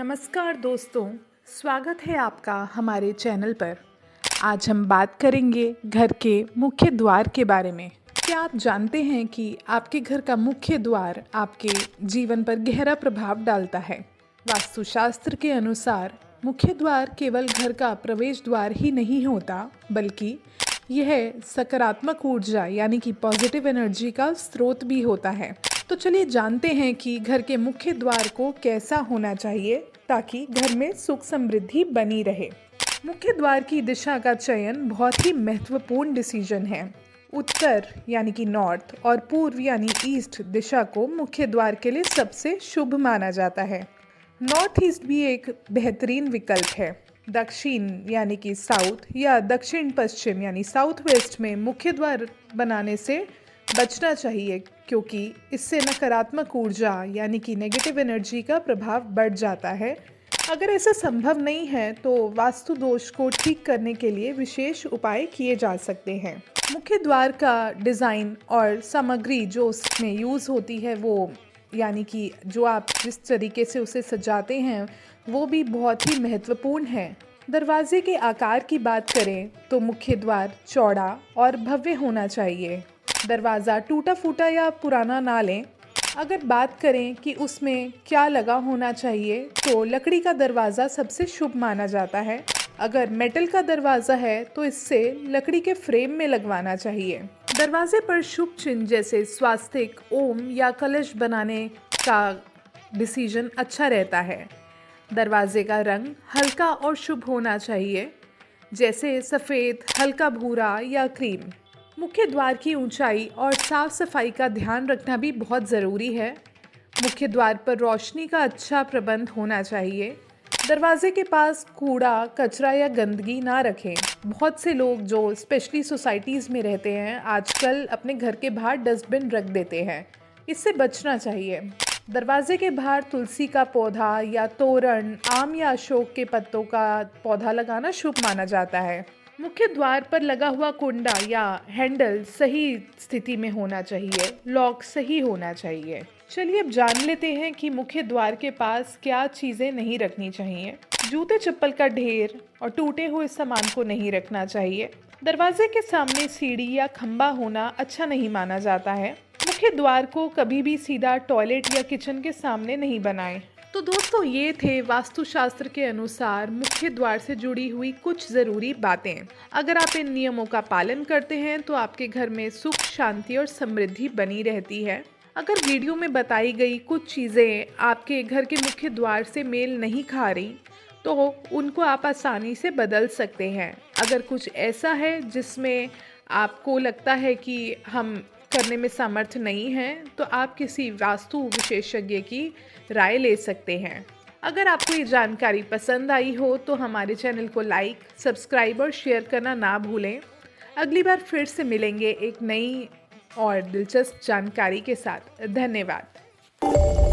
नमस्कार दोस्तों, स्वागत है आपका हमारे चैनल पर। आज हम बात करेंगे घर के मुख्य द्वार के बारे में। क्या आप जानते हैं कि आपके घर का मुख्य द्वार आपके जीवन पर गहरा प्रभाव डालता है? वास्तुशास्त्र के अनुसार मुख्य द्वार केवल घर का प्रवेश द्वार ही नहीं होता, बल्कि यह सकारात्मक ऊर्जा यानी कि पॉजिटिव एनर्जी का स्रोत भी होता है। तो चलिए जानते हैं कि घर के मुख्य द्वार को कैसा होना चाहिए ताकि घर में सुख समृद्धि बनी रहे। मुख्य द्वार की दिशा का चयन बहुत ही महत्वपूर्ण डिसीजन है। उत्तर यानी कि नॉर्थ और पूर्व यानी ईस्ट दिशा को मुख्य द्वार के लिए सबसे शुभ माना जाता है। नॉर्थ ईस्ट भी एक बेहतरीन विकल्प है। दक्षिण यानी कि साउथ या दक्षिण पश्चिम यानी साउथ वेस्ट में मुख्य द्वार बनाने से बचना चाहिए, क्योंकि इससे नकारात्मक ऊर्जा यानी कि नेगेटिव एनर्जी का प्रभाव बढ़ जाता है। अगर ऐसा संभव नहीं है तो वास्तु दोष को ठीक करने के लिए विशेष उपाय किए जा सकते हैं। मुख्य द्वार का डिज़ाइन और सामग्री जो उसमें यूज़ होती है वो यानी कि जो आप जिस तरीके से उसे सजाते हैं वो भी बहुत ही महत्वपूर्ण है। दरवाजे के आकार की बात करें तो मुख्य द्वार चौड़ा और भव्य होना चाहिए। दरवाज़ा टूटा फूटा या पुराना ना लें। अगर बात करें कि उसमें क्या लगा होना चाहिए तो लकड़ी का दरवाज़ा सबसे शुभ माना जाता है। अगर मेटल का दरवाज़ा है तो इससे लकड़ी के फ्रेम में लगवाना चाहिए। दरवाजे पर शुभ चिन्ह जैसे स्वास्तिक, ओम या कलश बनाने का डिसीजन अच्छा रहता है। दरवाजे का रंग हल्का और शुभ होना चाहिए, जैसे सफ़ेद, हल्का भूरा या क्रीम। मुख्य द्वार की ऊंचाई और साफ सफाई का ध्यान रखना भी बहुत ज़रूरी है। मुख्य द्वार पर रोशनी का अच्छा प्रबंध होना चाहिए। दरवाजे के पास कूड़ा, कचरा या गंदगी ना रखें। बहुत से लोग जो स्पेशली सोसाइटीज़ में रहते हैं आजकल अपने घर के बाहर डस्टबिन रख देते हैं, इससे बचना चाहिए। दरवाजे के बाहर तुलसी का पौधा या तोरण, आम या अशोक के पत्तों का पौधा लगाना शुभ माना जाता है। मुख्य द्वार पर लगा हुआ कुंडा या हैंडल सही स्थिति में होना चाहिए। लॉक सही होना चाहिए। चलिए अब जान लेते हैं कि मुख्य द्वार के पास क्या चीज़ें नहीं रखनी चाहिए। जूते चप्पल का ढेर और टूटे हुए सामान को नहीं रखना चाहिए। दरवाजे के सामने सीढ़ी या खंबा होना अच्छा नहीं माना जाता है। मुख्य द्वार को कभी भी सीधा टॉयलेट या किचन के सामने नहीं बनाएं। तो दोस्तों, ये थे वास्तुशास्त्र के अनुसार मुख्य द्वार से जुड़ी हुई कुछ ज़रूरी बातें। अगर आप इन नियमों का पालन करते हैं तो आपके घर में सुख, शांति और समृद्धि बनी रहती है। अगर वीडियो में बताई गई कुछ चीज़ें आपके घर के मुख्य द्वार से मेल नहीं खा रही तो उनको आप आसानी से बदल सकते हैं। अगर कुछ ऐसा है जिसमें आपको लगता है कि हम करने में समर्थ नहीं हैं तो आप किसी वास्तु विशेषज्ञ की राय ले सकते हैं। अगर आपको ये जानकारी पसंद आई हो तो हमारे चैनल को लाइक, सब्सक्राइब और शेयर करना ना भूलें। अगली बार फिर से मिलेंगे एक नई और दिलचस्प जानकारी के साथ। धन्यवाद।